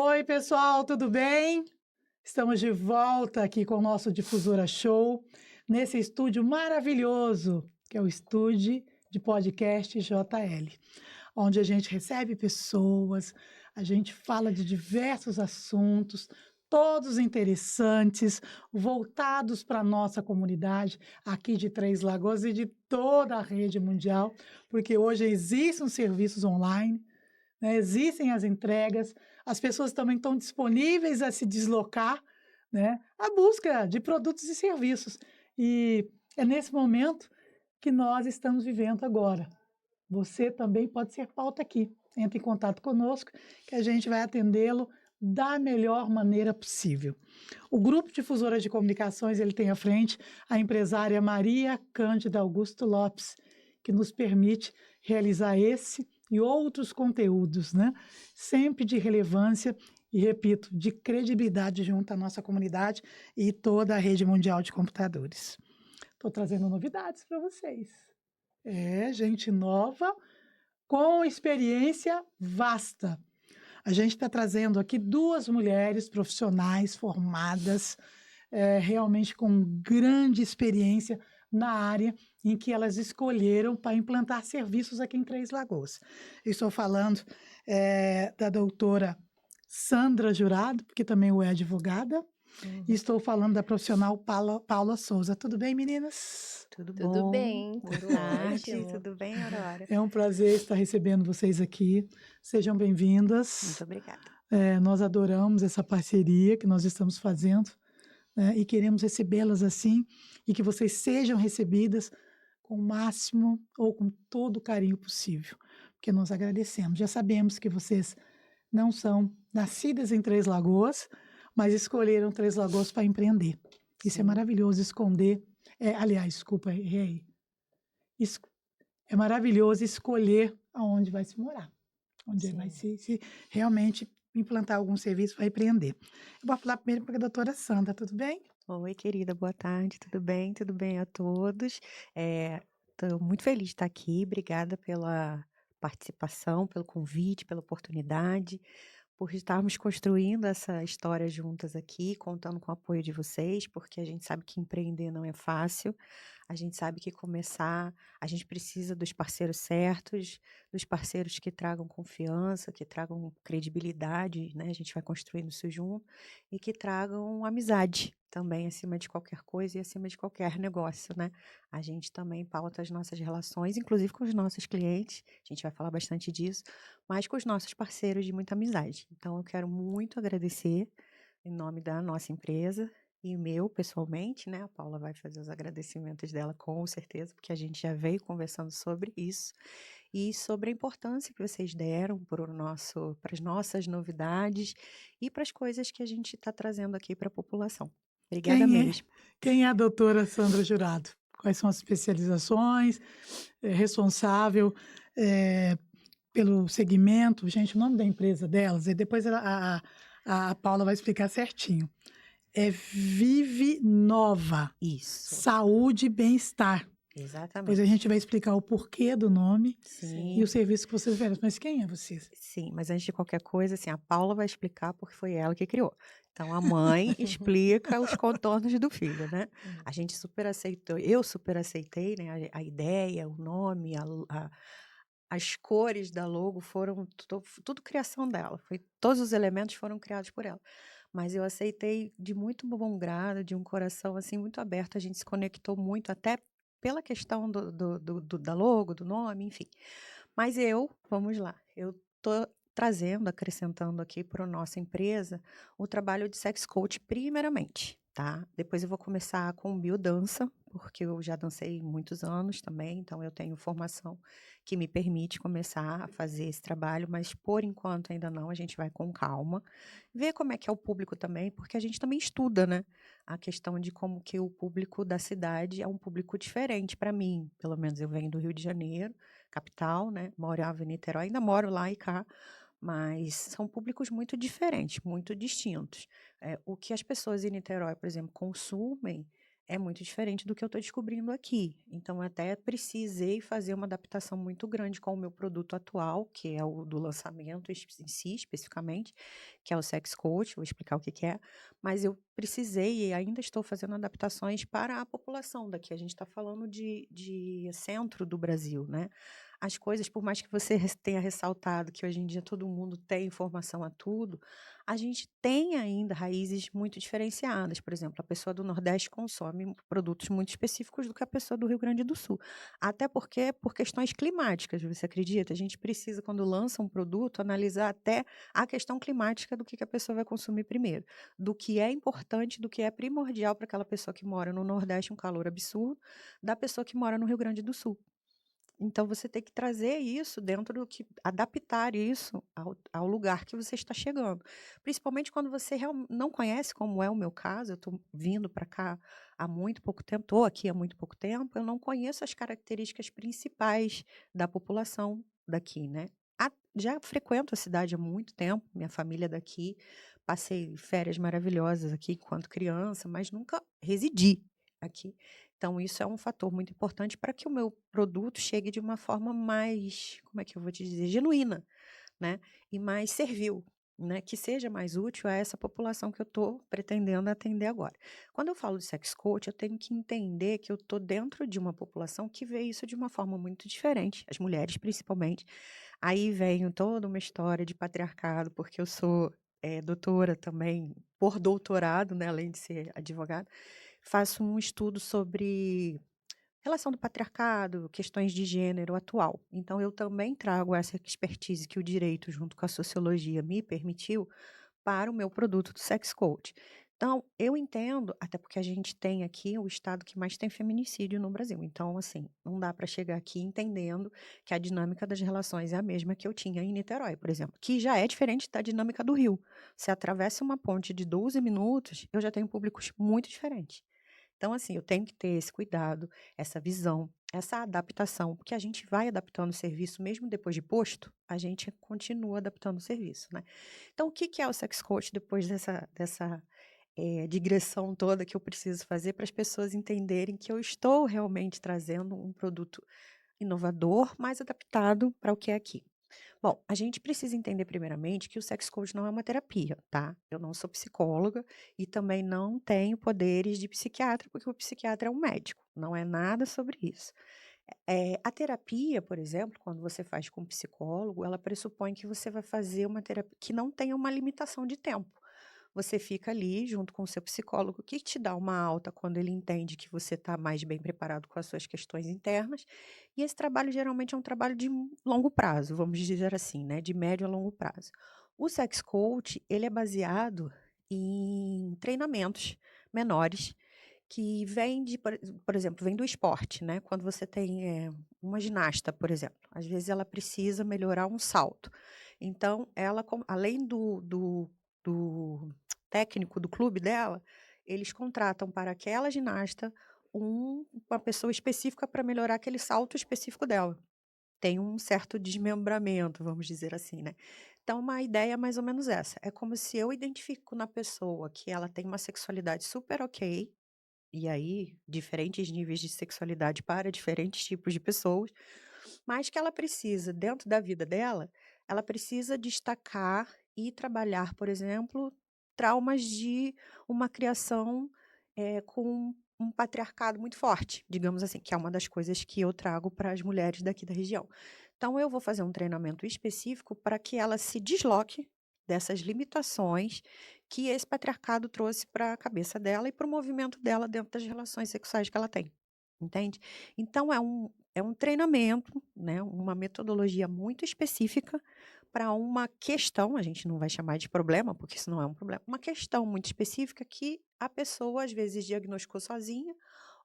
Oi, pessoal, tudo bem? Estamos de volta aqui com o nosso Difusora Show, nesse estúdio maravilhoso, que é o estúdio de podcast JL, onde a gente recebe pessoas, a gente fala de diversos assuntos, todos interessantes, voltados para a nossa comunidade aqui de Três Lagoas e de toda a rede mundial, porque hoje existem os serviços online, né? Existem as entregas, as pessoas também estão disponíveis a se deslocar, né? A busca de produtos e serviços. E é nesse momento que nós estamos vivendo agora. Você também pode ser pauta aqui. Entre em contato conosco, que a gente vai atendê-lo da melhor maneira possível. O Grupo Difusora de Comunicações, ele tem à frente a empresária Maria Cândida Augusto Lopes, que nos permite realizar esse e outros conteúdos, né? Sempre de relevância e, repito, de credibilidade junto à nossa comunidade e toda a rede mundial de computadores. Estou trazendo novidades para vocês. Gente nova com experiência vasta. A gente está trazendo aqui duas mulheres profissionais formadas, realmente com grande experiência na área em que elas escolheram para implantar serviços aqui em Três Lagoas. Estou falando da doutora Sandra Jurado, que também é advogada, e estou falando da profissional Paula Souza. Tudo bem, meninas? Tudo Tudo bom? bem, Boa tudo tarde, ótimo. tudo bem, Aurora? É um prazer estar recebendo vocês aqui. Sejam bem-vindas. Muito obrigada. Nós adoramos essa parceria que nós estamos fazendo, né? E queremos recebê-las assim e que vocês sejam recebidas com o máximo ou com todo o carinho possível, porque nós agradecemos. Já sabemos que vocês não são nascidas em Três Lagoas, mas escolheram Três Lagoas para empreender. Isso é Sim. maravilhoso, desculpa, errei. É maravilhoso escolher aonde vai se morar, onde Sim. vai se realmente implantar algum serviço para empreender. Eu vou falar primeiro para a doutora Sandra, tudo bem? Oi, querida, boa tarde, tudo bem? Tudo bem a todos? Estou muito feliz de estar aqui, obrigada pela participação, pelo convite, pela oportunidade, por estarmos construindo essa história juntas aqui, contando com o apoio de vocês, porque a gente sabe que empreender não é fácil, a gente sabe que começar, a gente precisa dos parceiros certos, dos parceiros que tragam confiança, que tragam credibilidade, né? A gente vai construindo isso junto, e que tragam amizade também, acima de qualquer coisa e acima de qualquer negócio, né? A gente também pauta as nossas relações, inclusive com os nossos clientes, a gente vai falar bastante disso, mas com os nossos parceiros de muita amizade. Então, eu quero muito agradecer em nome da nossa empresa e meu, pessoalmente, né? A Paula vai fazer os agradecimentos dela com certeza, porque a gente já veio conversando sobre isso e sobre a importância que vocês deram para as nossas novidades e para as coisas que a gente está trazendo aqui para a população. Obrigada mesmo. Quem é a doutora Sandra Jurado? Quais são as especializações? Responsável pelo segmento? Gente, o nome da empresa delas, e depois a Paula vai explicar certinho. É Vive Nova. Isso, Saúde e Bem-Estar. Depois exatamente. a gente vai explicar o porquê do nome e Sim, o serviço que vocês oferecem. Mas quem é vocês? sim, mas antes de qualquer coisa, assim, a Paula vai explicar porque foi ela que criou. Então, a mãe explica os contornos do filho, né? A gente super aceitou, eu super aceitei, né? A ideia, o nome, as cores da logo foram tudo criação dela. Todos os elementos foram criados por ela. Mas eu aceitei de muito bom grado, de um coração assim muito aberto. A gente se conectou muito, até pela questão da logo, do nome, enfim. Mas vamos lá, eu tô trazendo, acrescentando aqui para a nossa empresa o trabalho de sex coach primeiramente, tá? Depois eu vou começar com biodança, porque eu já dancei muitos anos também, então eu tenho formação que me permite começar a fazer esse trabalho, mas por enquanto ainda não, a gente vai com calma, ver como é que é o público também, porque a gente também estuda, né? A questão de como que o público da cidade é um público diferente para mim, pelo menos eu venho do Rio de Janeiro, capital, né? Morava em Niterói, ainda moro lá e cá, mas são públicos muito diferentes, muito distintos. O que as pessoas em Niterói, por exemplo, consumem é muito diferente do que eu estou descobrindo aqui. Então, eu até precisei fazer uma adaptação muito grande com o meu produto atual, que é o do lançamento em si, especificamente, que é o Sex Coach, vou explicar o que que é, mas eu precisei e ainda estou fazendo adaptações para a população daqui. A gente está falando de centro do Brasil, né? As coisas, por mais que você tenha ressaltado que hoje em dia todo mundo tem informação a tudo, a gente tem ainda raízes muito diferenciadas. Por exemplo, a pessoa do Nordeste consome produtos muito específicos do que a pessoa do Rio Grande do Sul. Até porque, por questões climáticas, você acredita? A gente precisa, quando lança um produto, analisar até a questão climática do que a pessoa vai consumir primeiro, do que é importante, do que é primordial para aquela pessoa que mora no Nordeste, um calor absurdo, da pessoa que mora no Rio Grande do Sul. Então, você tem que trazer isso dentro do que adaptar isso ao lugar que você está chegando. Principalmente quando você não conhece, como é o meu caso, eu estou vindo para cá há muito pouco tempo, estou aqui há muito pouco tempo, eu não conheço as características principais da população daqui, né? Já frequento a cidade há muito tempo, minha família é daqui, passei férias maravilhosas aqui enquanto criança, mas nunca residi aqui. Então, isso é um fator muito importante para que o meu produto chegue de uma forma mais, como é que eu vou te dizer, genuína, né? E mais servil, né? Que seja mais útil a essa população que eu estou pretendendo atender agora. Quando eu falo de sex coach, eu tenho que entender que eu estou dentro de uma população que vê isso de uma forma muito diferente, as mulheres principalmente. Aí vem toda uma história de patriarcado, porque eu sou doutora também, por doutorado, né? Além de ser advogada, faço um estudo sobre relação do patriarcado, questões de gênero atual. Então, eu também trago essa expertise que o direito, junto com a sociologia, me permitiu para o meu produto do Sex Coach. Então, eu entendo, até porque a gente tem aqui o estado que mais tem feminicídio no Brasil. Então, assim, não dá para chegar aqui entendendo que a dinâmica das relações é a mesma que eu tinha em Niterói, por exemplo, que já é diferente da dinâmica do Rio. Se atravessa uma ponte de 12 minutos, eu já tenho públicos muito diferentes. Então, assim, eu tenho que ter esse cuidado, essa visão, essa adaptação, porque a gente vai adaptando o serviço, mesmo depois de posto, a gente continua adaptando o serviço, né? Então, o que que é o sex coach depois dessa digressão toda que eu preciso fazer para as pessoas entenderem que eu estou realmente trazendo um produto inovador, mais adaptado para o que é aqui? Bom, a gente precisa entender primeiramente que o sex coach não é uma terapia, tá? Eu não sou psicóloga e também não tenho poderes de psiquiatra, porque o psiquiatra é um médico, não é nada sobre isso. A terapia, por exemplo, quando você faz com um psicólogo, ela pressupõe que você vai fazer uma terapia que não tenha uma limitação de tempo. Você fica ali junto com o seu psicólogo, que te dá uma alta quando ele entende que você está mais bem preparado com as suas questões internas. E esse trabalho geralmente é um trabalho de longo prazo, vamos dizer assim, né? De médio a longo prazo. O sex coach, ele é baseado em treinamentos menores que vem por exemplo, vem do esporte, né? Quando você tem uma ginasta, por exemplo, às vezes ela precisa melhorar um salto. Então, ela, além do técnico do clube dela, eles contratam para aquela ginasta uma pessoa específica para melhorar aquele salto específico dela. Tem um certo desmembramento, vamos dizer assim, né? Então, uma ideia é mais ou menos essa. É como se eu identifico na pessoa que ela tem uma sexualidade super ok, e aí, diferentes níveis de sexualidade para diferentes tipos de pessoas, mas que ela precisa, dentro da vida dela, ela precisa destacar e trabalhar, por exemplo, traumas de uma criação com um patriarcado muito forte, digamos assim, que é uma das coisas que eu trago para as mulheres daqui da região. Então, eu vou fazer um treinamento específico para que ela se desloque dessas limitações que esse patriarcado trouxe para a cabeça dela e para o movimento dela dentro das relações sexuais que ela tem. Entende? Então, é um treinamento, né, uma metodologia muito específica para uma questão, a gente não vai chamar de problema, porque isso não é um problema, uma questão muito específica que a pessoa às vezes diagnosticou sozinha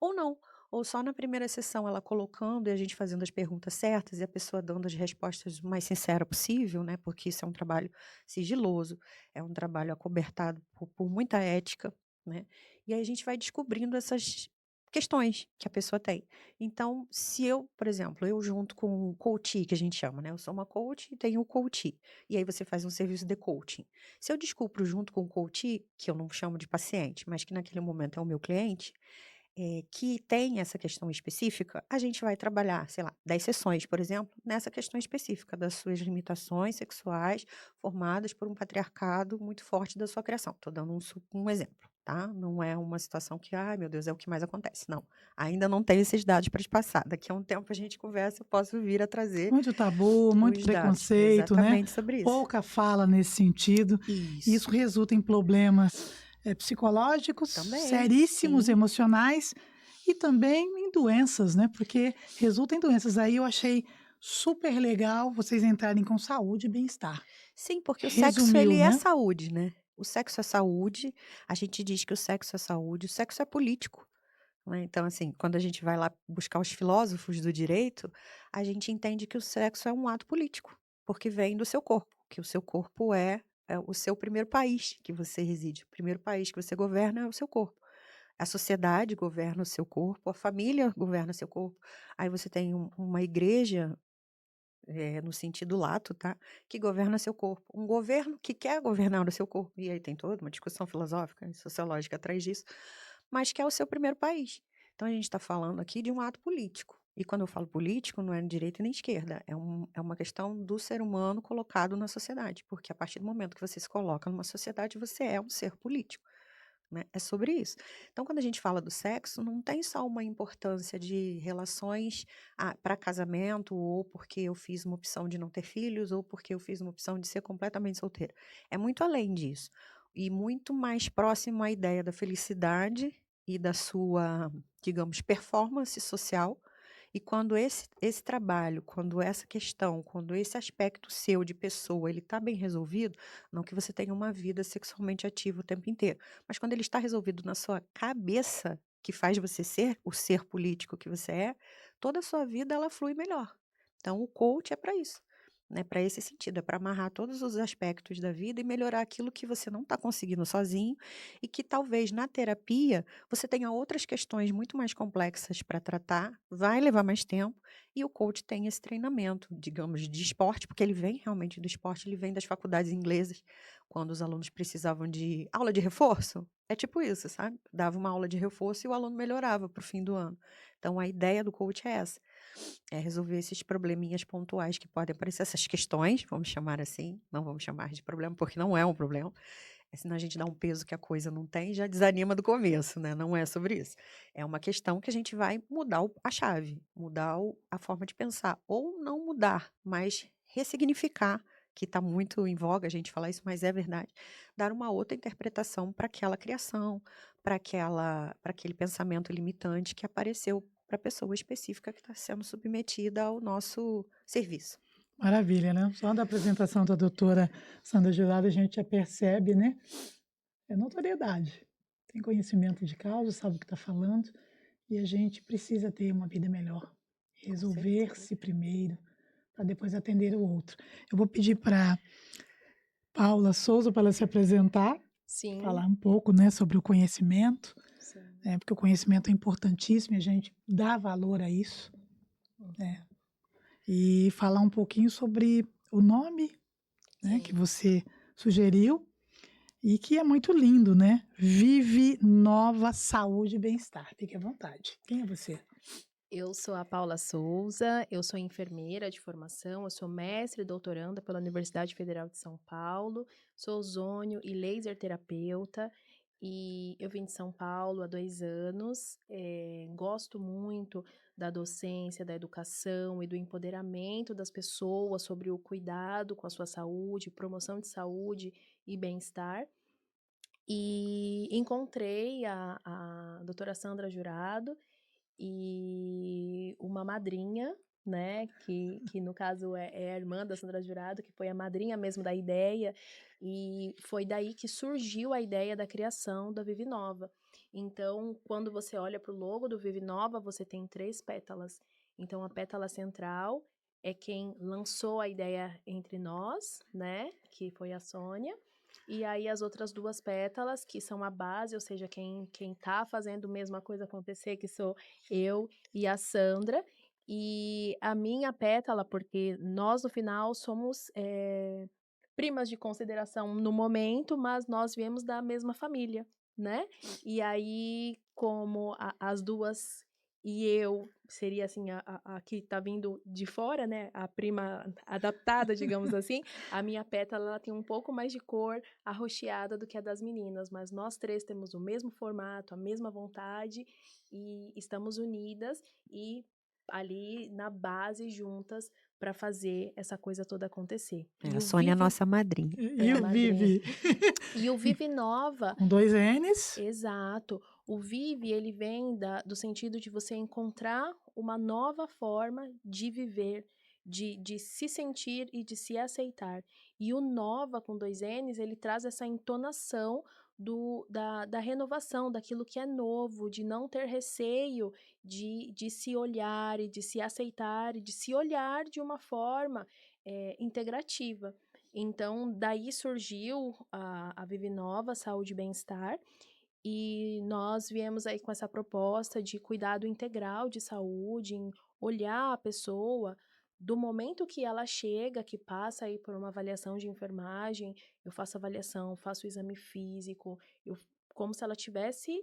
ou não. Ou só na primeira sessão ela colocando e a gente fazendo as perguntas certas e a pessoa dando as respostas o mais sincera possível, né? Porque isso é um trabalho sigiloso, é um trabalho acobertado por muita ética, né? E aí a gente vai descobrindo essas questões que a pessoa tem. Então, se eu, por exemplo, eu junto com o coach, que a gente chama, né? Eu sou uma coach e tenho o coach. E aí você faz um serviço de coaching. Se eu descubro junto com o coach, que eu não chamo de paciente, mas que naquele momento é o meu cliente, que tem essa questão específica, a gente vai trabalhar, sei lá, 10 sessões, por exemplo, nessa questão específica das suas limitações sexuais formadas por um patriarcado muito forte da sua criação. Estou dando um exemplo, tá? Não é uma situação que, ai meu Deus, é o que mais acontece. Não, ainda não tenho esses dados para te passar. Daqui a um tempo a gente conversa, eu posso vir a trazer Muito tabu, muito os dados preconceito, né? exatamente sobre isso. Pouca fala nesse sentido. E isso Isso resulta em problemas psicológicos também, seríssimos, sim. emocionais e também em doenças, né? Porque resulta em doenças. Aí eu achei super legal vocês entrarem com saúde e bem-estar. Sim, porque o sexo ele Resumiu, é né? saúde, né. O sexo é saúde, a gente diz que o sexo é saúde, o sexo é político, né. Então, assim, quando a gente vai lá buscar os filósofos do direito, a gente entende que o sexo é um ato político, porque vem do seu corpo, que o seu corpo é o seu primeiro país que você reside, o primeiro país que você governa é o seu corpo. A sociedade governa o seu corpo, a família governa o seu corpo, aí você tem uma igreja no sentido lato, tá? Que governa seu corpo. Um governo que quer governar o seu corpo, e aí tem toda uma discussão filosófica e sociológica atrás disso, mas que é o seu primeiro país. Então a gente está falando aqui de um ato político. E quando eu falo político, não é nem direita nem esquerda, é uma questão do ser humano colocado na sociedade, porque a partir do momento que você se coloca numa sociedade, você é um ser político. Né? É sobre isso. Então, quando a gente fala do sexo, não tem só uma importância de relações para casamento, ou porque eu fiz uma opção de não ter filhos, ou porque eu fiz uma opção de ser completamente solteira. É muito além disso. E muito mais próximo à ideia da felicidade e da sua, digamos, performance social. E quando esse trabalho, quando essa questão, quando esse aspecto seu de pessoa, ele está bem resolvido, não que você tenha uma vida sexualmente ativa o tempo inteiro, mas quando ele está resolvido na sua cabeça, que faz você ser o ser político que você é, toda a sua vida ela flui melhor. Então o coach é para isso, né? Para esse sentido, é para amarrar todos os aspectos da vida e melhorar aquilo que você não está conseguindo sozinho e que talvez na terapia você tenha outras questões muito mais complexas para tratar, vai levar mais tempo e o coach tem esse treinamento, digamos, de esporte, porque ele vem realmente do esporte, ele vem das faculdades inglesas, quando os alunos precisavam de aula de reforço. É tipo isso, sabe? Dava uma aula de reforço e o aluno melhorava para o fim do ano. Então, a ideia do coach é essa, é resolver esses probleminhas pontuais que podem aparecer, essas questões, vamos chamar assim, não vamos chamar de problema, porque não é um problema, senão a gente dá um peso que a coisa não tem e já desanima do começo, né? Não é sobre isso. É uma questão que a gente vai mudar a chave, mudar a forma de pensar, ou não mudar, mas ressignificar, que está muito em voga a gente falar isso, mas é verdade, dar uma outra interpretação para aquela criação, para aquele pensamento limitante que apareceu para a pessoa específica que está sendo submetida ao nosso serviço. Maravilha, né? Só da apresentação da doutora Sandra Jurado a gente já percebe, né? É notoriedade. Tem conhecimento de causa, sabe o que está falando, e a gente precisa ter uma vida melhor. Com certeza. Resolver-se primeiro, para depois atender o outro. Eu vou pedir para Paula Souza para ela se apresentar, Sim, falar um pouco, né, sobre o conhecimento, sim. né, porque o conhecimento é importantíssimo e a gente dá valor a isso, né? Uhum. E falar um pouquinho sobre o nome, né, que Sim. você sugeriu e que é muito lindo, né? Vive Nova Saúde e Bem-Estar. Fique à vontade. Quem é você? Eu sou a Paula Souza, eu sou enfermeira de formação, eu sou mestre e doutoranda pela Universidade Federal de São Paulo, sou ozônio e laser terapeuta e eu vim de São Paulo há 2 anos. Gosto muito da docência, da educação e do empoderamento das pessoas sobre o cuidado com a sua saúde, promoção de saúde e bem-estar. E encontrei a doutora Sandra Jurado e uma madrinha, né, que no caso é a irmã da Sandra Jurado, que foi a madrinha mesmo da ideia, e foi daí que surgiu a ideia da criação da Vive Nova. Então, quando você olha para o logo do Vive Nova, você tem 3 pétalas. Então, a pétala central é quem lançou a ideia entre nós, né, que foi a Sônia. E aí as outras 2 pétalas, que são a base, ou seja, quem tá fazendo mesmo a coisa acontecer, que sou eu e a Sandra. E a minha pétala, porque nós no final somos primas de consideração no momento, mas nós viemos da mesma família. né? E aí, como as duas e eu seria assim a que tá vindo de fora, né? A prima adaptada, digamos assim. A minha pétala ela tem um pouco mais de cor arroxeada do que a das meninas, mas nós três temos o mesmo formato, a mesma vontade e estamos unidas e ali na base juntas para fazer essa coisa toda acontecer. E A o Sônia é a Vive nossa madrinha. E a o madrinha. Vive? E o Vive Nova, Com 2 N's. exato. O Vive, ele vem do sentido de você encontrar uma nova forma de viver, de se sentir e de se aceitar. E o Nova, com 2 N's, ele traz essa entonação da renovação, daquilo que é novo, de não ter receio de se olhar e de se aceitar e de se olhar de uma forma integrativa. Então, daí surgiu a Vive Nova, Saúde e Bem-Estar, e nós viemos aí com essa proposta de cuidado integral de saúde, em olhar a pessoa do momento que ela chega, que passa aí por uma avaliação de enfermagem, eu faço avaliação, faço o exame físico, como se ela estivesse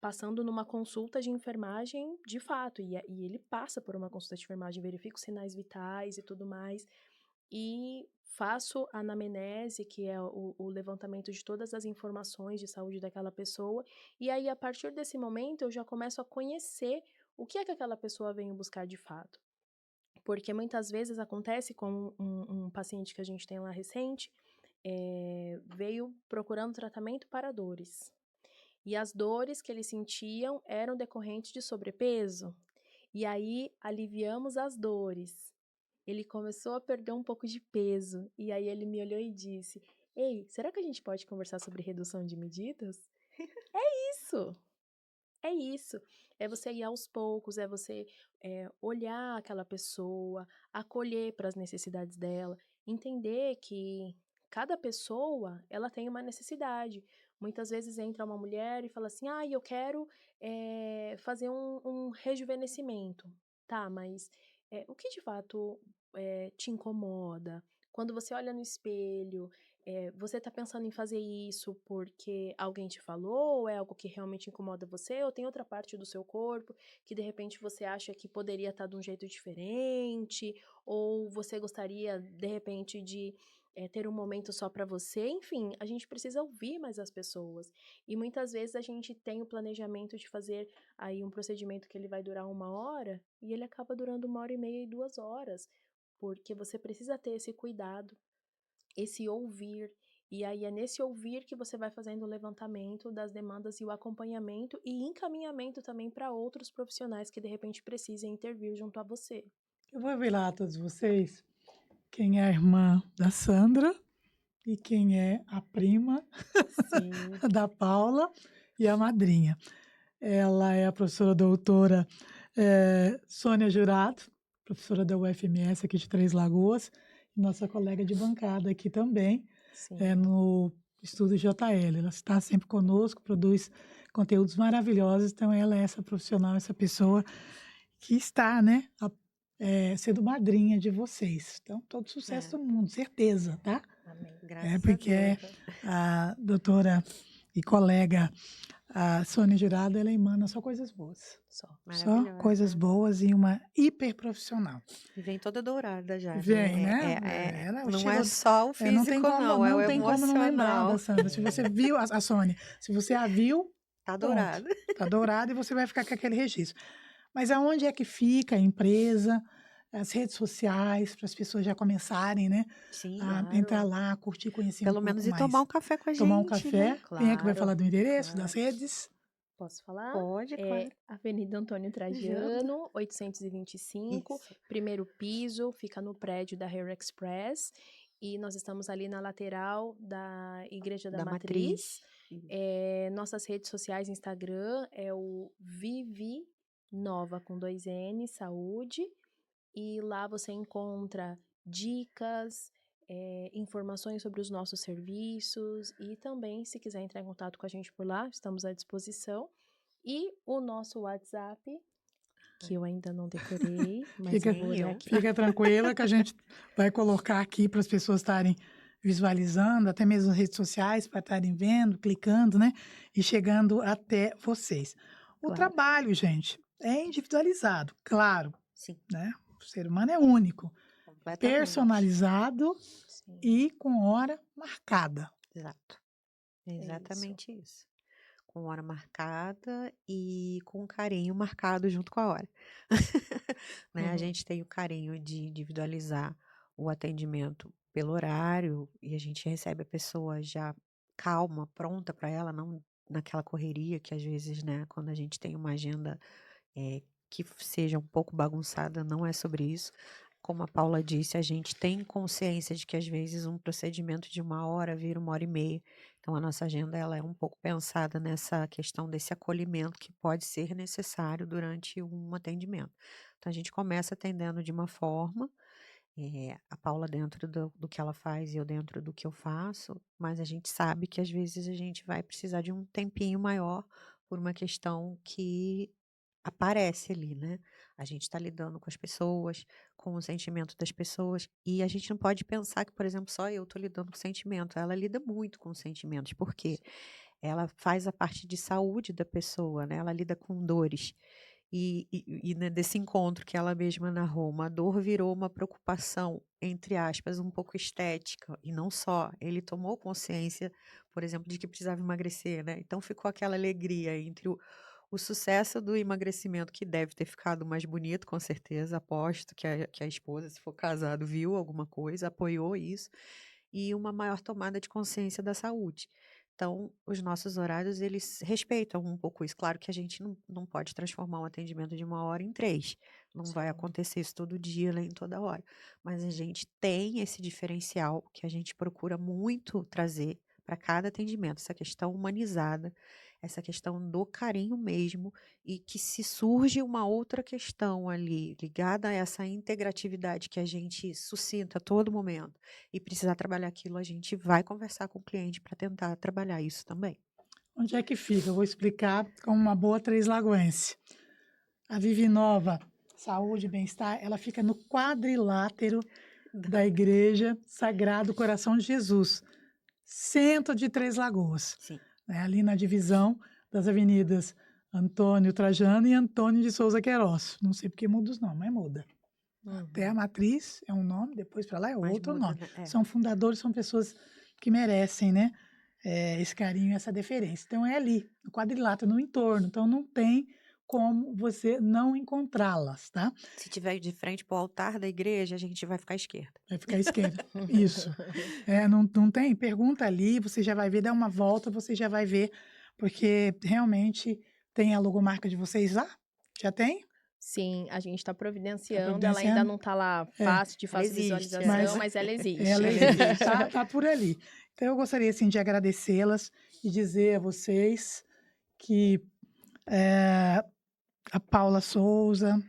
passando numa consulta de enfermagem de fato, e ele passa por uma consulta de enfermagem, verifica os sinais vitais e tudo mais, e faço a anamnese, que é o levantamento de todas as informações de saúde daquela pessoa, e aí, a partir desse momento, eu já começo a conhecer o que é que aquela pessoa veio buscar de fato. Porque muitas vezes acontece com um paciente que a gente tem lá recente, veio procurando tratamento para dores. E as dores que eles sentiam eram decorrentes de sobrepeso. E aí, aliviamos as dores. Ele começou a perder um pouco de peso. E aí ele me olhou e disse: Ei, será que a gente pode conversar sobre redução de medidas? Isso! É isso. É você ir aos poucos, é você olhar aquela pessoa, acolher para as necessidades dela, entender que cada pessoa ela tem uma necessidade. Muitas vezes entra uma mulher e fala assim: eu quero fazer um rejuvenescimento. Tá, mas o que de fato te incomoda? Quando você olha no espelho, você tá pensando em fazer isso porque alguém te falou, ou é algo que realmente incomoda você, ou tem outra parte do seu corpo que de repente você acha que poderia estar de um jeito diferente, ou você gostaria de repente de ter um momento só para você, enfim, a gente precisa ouvir mais as pessoas. E muitas vezes a gente tem o planejamento de fazer aí um procedimento que ele vai durar 1 hora, e ele acaba durando 1 hora e meia e 2 horas, porque você precisa ter esse cuidado, esse ouvir, e aí é nesse ouvir que você vai fazendo o levantamento das demandas e o acompanhamento e encaminhamento também para outros profissionais que de repente precisem intervir junto a você. Eu vou revelar a todos vocês quem é a irmã da Sandra e quem é a prima Sim. da Paula e a madrinha. Ela é a professora doutora Sônia Jurado, professora da UFMS aqui de Três Lagoas, e nossa colega de bancada aqui também, Sim. no Estudo JL. Ela está sempre conosco, produz conteúdos maravilhosos, então ela é essa profissional, essa pessoa que está, né, sendo madrinha de vocês. Então, todo sucesso do mundo, certeza, tá? Amém. Graças Porque a Deus. a doutora e colega a Sônia Jurado, ela emana só coisas boas. Só coisas boas e uma hiper profissional. E vem toda dourada já. Vem, né? Ela Não chegou, é só o físico, não tem como não, é o tem como não lembrar emocional. da Sandra. Se você viu a Sônia, se você a viu, Tá pronto, dourada. tá dourada e você vai ficar com aquele registro. Mas aonde é que fica a empresa, as redes sociais, para as pessoas já começarem, né? Sim, A entrar lá, curtir, conhecer pelo um pouco menos ir mais. tomar um café com a gente. Tomar um café. Né? Quem é que vai Claro, falar do endereço, claro. das redes? Posso falar? Pode, claro. Avenida Antônio Trajano, 825, Isso. primeiro piso, fica no prédio da Hair Express. E nós estamos ali na lateral da Igreja da Matriz. Nossas redes sociais, Instagram é o Vivi Nova com 2 N, Saúde. E lá você encontra dicas, informações sobre os nossos serviços. E também, se quiser entrar em contato com a gente por lá, estamos à disposição. E o nosso WhatsApp, que eu ainda não decorei, mas eu vou olhar aqui. Fica tranquila que a gente vai colocar aqui para as pessoas estarem visualizando, até mesmo nas redes sociais, para estarem vendo, clicando, né? E chegando até vocês. O Claro. trabalho, gente, é individualizado, claro, Sim, né? O ser humano é único, completamente. personalizado Sim. e com hora marcada. Exato. É Isso. exatamente isso. Com hora marcada e com carinho marcado junto com a hora. Né? A Uhum. gente tem o carinho de individualizar o atendimento pelo horário e a gente recebe a pessoa já calma, pronta para ela, não naquela correria que às vezes, né, quando a gente tem uma agenda que seja um pouco bagunçada, não é sobre isso. Como a Paula disse, a gente tem consciência de que às vezes um procedimento de 1 hora vira 1 hora e meia. Então a nossa agenda ela é um pouco pensada nessa questão desse acolhimento que pode ser necessário durante um atendimento. Então a gente começa atendendo de uma forma, a Paula dentro do que ela faz e eu dentro do que eu faço, mas a gente sabe que às vezes a gente vai precisar de um tempinho maior por uma questão que aparece ali, né? A gente está lidando com as pessoas, com o sentimento das pessoas, e a gente não pode pensar que, por exemplo, só eu estou lidando com sentimento. Ela lida muito com sentimentos, porque ela faz a parte de saúde da pessoa, né? Ela lida com dores. Né, desse encontro que ela mesma narrou, uma dor virou uma preocupação, entre aspas, um pouco estética, e não só. Ele tomou consciência, por exemplo, de que precisava emagrecer, né? Então ficou aquela alegria entre o sucesso do emagrecimento, que deve ter ficado mais bonito, com certeza, aposto que a esposa, se for casado, viu alguma coisa, apoiou isso, e uma maior tomada de consciência da saúde. Então, os nossos horários, eles respeitam um pouco isso. Claro que a gente não pode transformar um atendimento de 1 hora em 3. Não vai Sim. acontecer isso todo dia, nem toda hora. Mas a gente tem esse diferencial que a gente procura muito trazer para cada atendimento, essa questão humanizada, essa questão do carinho mesmo, e que se surge uma outra questão ali, ligada a essa integratividade que a gente suscita a todo momento, e precisar trabalhar aquilo, a gente vai conversar com o cliente para tentar trabalhar isso também. Onde é que fica? Eu vou explicar como uma boa Três Lagoense. A Vivi Nova Saúde e Bem-Estar, ela fica no quadrilátero da Igreja Sagrado Coração de Jesus, centro de Três Lagoas, Sim. né? Ali na divisão das avenidas Antônio Trajano e Antônio de Souza Queiroz. Não sei porque muda os nomes, mas muda. Até a matriz é um nome, depois para lá é Mas outro muda, nome. né? É. São fundadores, são pessoas que merecem, né? Esse carinho, essa deferência. Então é ali, no quadrilátero, no entorno. Então não tem como você não encontrá-las, tá? Se tiver de frente para o altar da igreja, a gente vai ficar à esquerda. Vai ficar à esquerda. Isso. Não tem? Pergunta ali, você já vai ver, dá uma volta, você já vai ver, porque realmente tem a logomarca de vocês lá? Já tem? Sim, a gente está Tá providenciando. Ela ainda providenciando? não está lá É. fácil de Ela fácil existe, visualização, Mas mas ela existe. ela Ela existe, existe. tá por ali. Então, eu gostaria, assim, de agradecê-las e dizer a vocês que a Paula Souza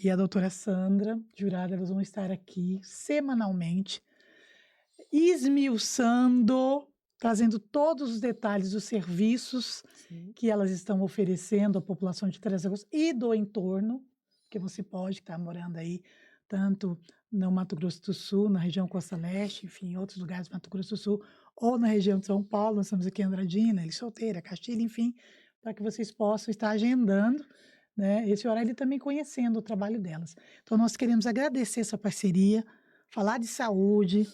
e a doutora Sandra Jurada, elas vão estar aqui semanalmente, esmiuçando, trazendo todos os detalhes dos serviços Sim. que elas estão oferecendo à população de Três Lagoas e do entorno, que você pode estar morando aí, tanto no Mato Grosso do Sul, na região Costa Leste, enfim, em outros lugares do Mato Grosso do Sul, ou na região de São Paulo, nós estamos aqui em Andradina, Ilha Solteira, Castilho, enfim, para que vocês possam estar agendando, né, esse horário e também conhecendo o trabalho delas. Então, nós queremos agradecer essa parceria, falar de saúde,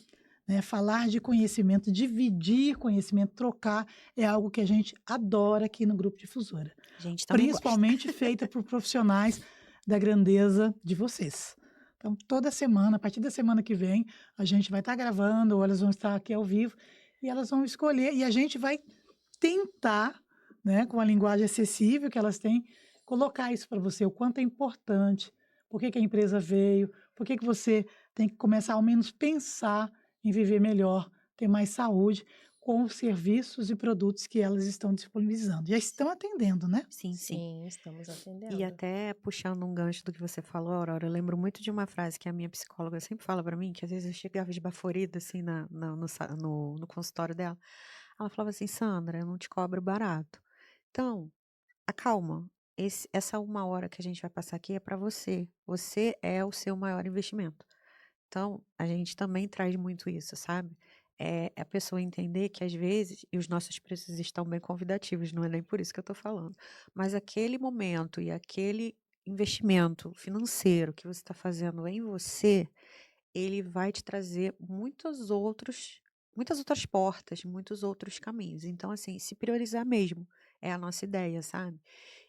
né, falar de conhecimento, dividir conhecimento, trocar, é algo que a gente adora aqui no Grupo Difusora. A gente também Principalmente feita por profissionais da grandeza de vocês. Então, toda semana, a partir da semana que vem, a gente vai estar gravando, ou elas vão estar aqui ao vivo, e elas vão escolher, e a gente vai tentar, né, com a linguagem acessível que elas têm, colocar isso para você, o quanto é importante, por que a empresa veio, por que você tem que começar ao menos pensar em viver melhor, ter mais saúde, com os serviços e produtos que elas estão disponibilizando. Já estão atendendo, né? Sim, sim. Sim, estamos E atendendo. até puxando um gancho do que você falou, Aurora, eu lembro muito de uma frase que a minha psicóloga sempre fala para mim, que às vezes eu chegava esbaforida assim no consultório dela. Ela falava assim: Sandra, eu não te cobro barato. Então, acalma. Essa 1 hora que a gente vai passar aqui é para você. Você é o seu maior investimento. Então, a gente também traz muito isso, sabe? é a pessoa entender que às vezes, e os nossos preços estão bem convidativos, não é nem por isso que eu estou falando, mas aquele momento e aquele investimento financeiro que você está fazendo em você, ele vai te trazer muitas outras portas, muitos outros caminhos. Então, assim, se priorizar mesmo é a nossa ideia, sabe?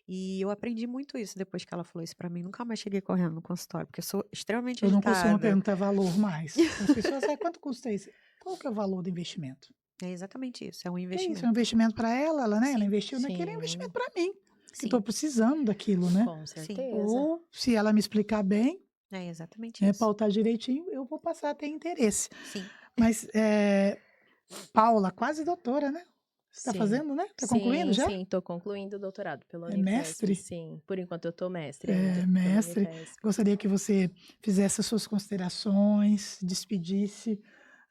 E eu aprendi muito isso depois que ela falou isso pra mim. Nunca mais cheguei correndo no consultório, porque eu sou extremamente Eu não costumo agitada. perguntar valor mais. As pessoas, quanto custa isso? Qual que é o valor do investimento? É exatamente isso, é um É isso, é um investimento. investimento para ela, né? Ela Sim, investiu naquilo, é um investimento Sim, para mim, que sim, estou precisando daquilo, né? com sim. certeza. Ou, se ela me explicar bem, É exatamente né, isso. pautar direitinho, eu vou passar a ter interesse. Sim. Mas, Paula, quase doutora, né? Você está Sim, fazendo, né? Está concluindo já? sim, tô concluindo o doutorado pela É Unifesp, mestre? sim. Por enquanto eu tô mestre É, ainda, pela mestre. Unifesp. Gostaria que você fizesse as suas considerações, despedisse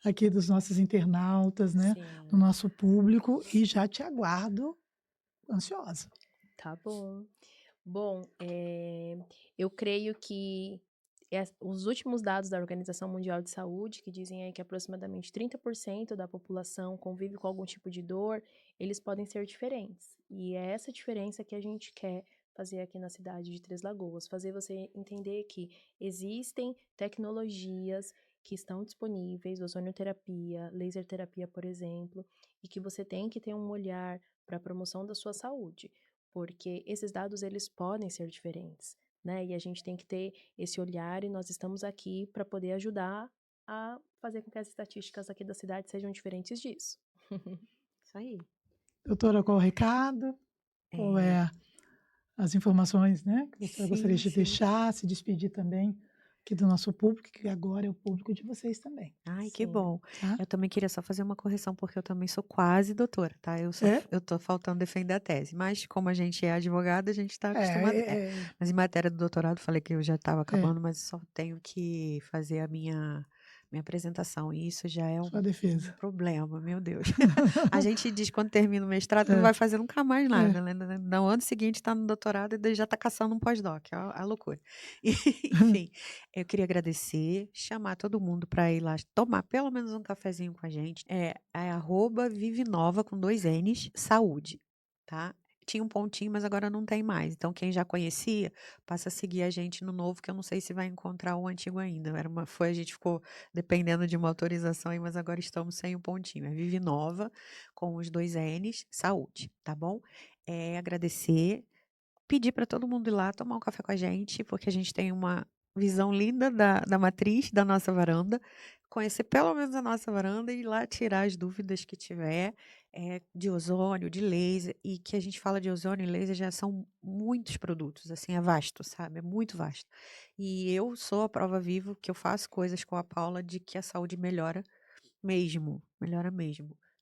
aqui dos nossos internautas, né? Do Sim, nosso público, e já te aguardo ansiosa. tá bom. Bom, eu creio que os últimos dados da Organização Mundial de Saúde, que dizem aí que aproximadamente 30% da população convive com algum tipo de dor, eles podem ser diferentes. E é essa diferença que a gente quer fazer aqui na cidade de Três Lagoas, fazer você entender que existem tecnologias que estão disponíveis, ozonioterapia, laser terapia, por exemplo, e que você tem que ter um olhar para a promoção da sua saúde, porque esses dados eles podem ser diferentes, né? E a gente tem que ter esse olhar e nós estamos aqui para poder ajudar a fazer com que as estatísticas aqui da cidade sejam diferentes disso. Isso aí. Doutora, qual o recado? Qual é as informações, né, que você gostaria de sim. deixar, se despedir também aqui do nosso público, que agora é o público de vocês também, Ai, que Sim. bom. tá? Eu também queria só fazer uma correção, porque eu também sou quase doutora, tá? É? Eu tô faltando defender a tese, mas como a gente é advogada, a gente tá É, acostumado. é, Mas em matéria do doutorado, falei que eu já estava é, acabando, mas só tenho que fazer a minha apresentação, e isso já é sua um defesa. problema, meu Deus. A gente diz quando termina o mestrado que não É, vai fazer nunca mais é. nada, né? No ano seguinte está no doutorado e daí já está caçando um pós-doc, a loucura. Enfim, eu queria agradecer, chamar todo mundo para ir lá tomar pelo menos um cafezinho com a gente. É @vivenova com 2 N's, saúde, tá? Tinha um pontinho, mas agora não tem mais. Então, quem já conhecia, passa a seguir a gente no novo, que eu não sei se vai encontrar o antigo ainda. A gente ficou dependendo de uma autorização aí, mas agora estamos sem o pontinho. É Vive Nova, com os 2 N's, saúde, tá bom? Agradecer, pedir para todo mundo ir lá tomar um café com a gente, porque a gente tem uma visão linda da matriz da nossa varanda, conhecer pelo menos a nossa varanda e ir lá tirar as dúvidas que tiver, de ozônio, de laser, e que a gente fala de ozônio e laser já são muitos produtos, assim, é vasto, sabe? É muito vasto. E eu sou a prova viva que eu faço coisas com a Paula de que a saúde melhora mesmo.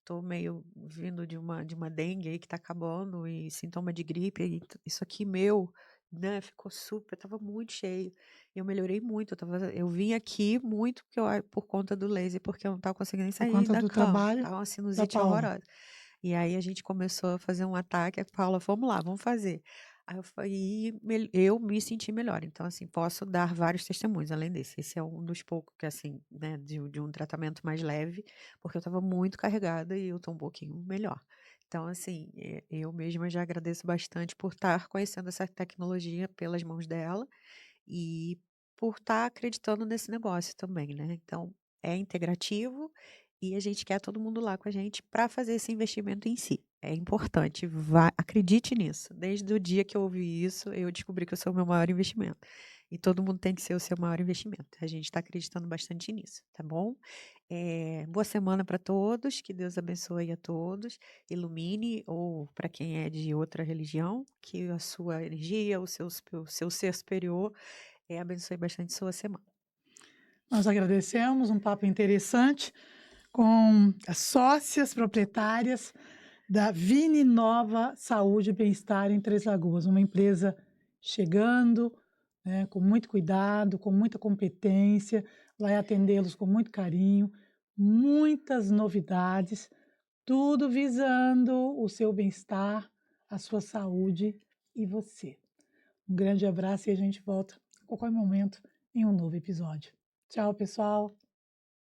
Tô meio vindo de uma dengue aí que tá acabando e sintoma de gripe, e isso aqui meu, né, ficou super, tava muito cheio. Eu melhorei muito, eu vim aqui muito por conta do laser, porque eu não estava conseguindo nem Por sair conta da do cama, trabalho tava uma da sinusite Paula. horrorosa. E aí a gente começou a fazer um ataque, a Paula: "Vamos lá, vamos fazer". Aí eu falei eu me senti melhor, então, assim, posso dar vários testemunhos além desse. Esse é um dos poucos que, assim, né, de um tratamento mais leve, porque eu estava muito carregada e eu tô um pouquinho melhor. Então, assim, eu mesma já agradeço bastante por estar conhecendo essa tecnologia pelas mãos dela e por estar acreditando nesse negócio também, né. Então, é integrativo e a gente quer todo mundo lá com a gente para fazer esse investimento em si. É importante, acredite nisso. Desde o dia que eu ouvi isso, eu descobri que eu sou o meu maior investimento. E todo mundo tem que ser o seu maior investimento. A gente está acreditando bastante nisso, tá bom? Boa semana para todos, que Deus abençoe a todos, ilumine, ou para quem é de outra religião, que a sua energia, o seu ser superior, abençoe bastante sua semana. Nós agradecemos, um papo interessante com as sócias proprietárias da Vini Nova Saúde e Bem-Estar em Três Lagoas, uma empresa chegando, né, com muito cuidado, com muita competência, vai atendê-los com muito carinho, muitas novidades, tudo visando o seu bem-estar, a sua saúde e você. Um grande abraço e a gente volta a qualquer momento em um novo episódio. Tchau, pessoal!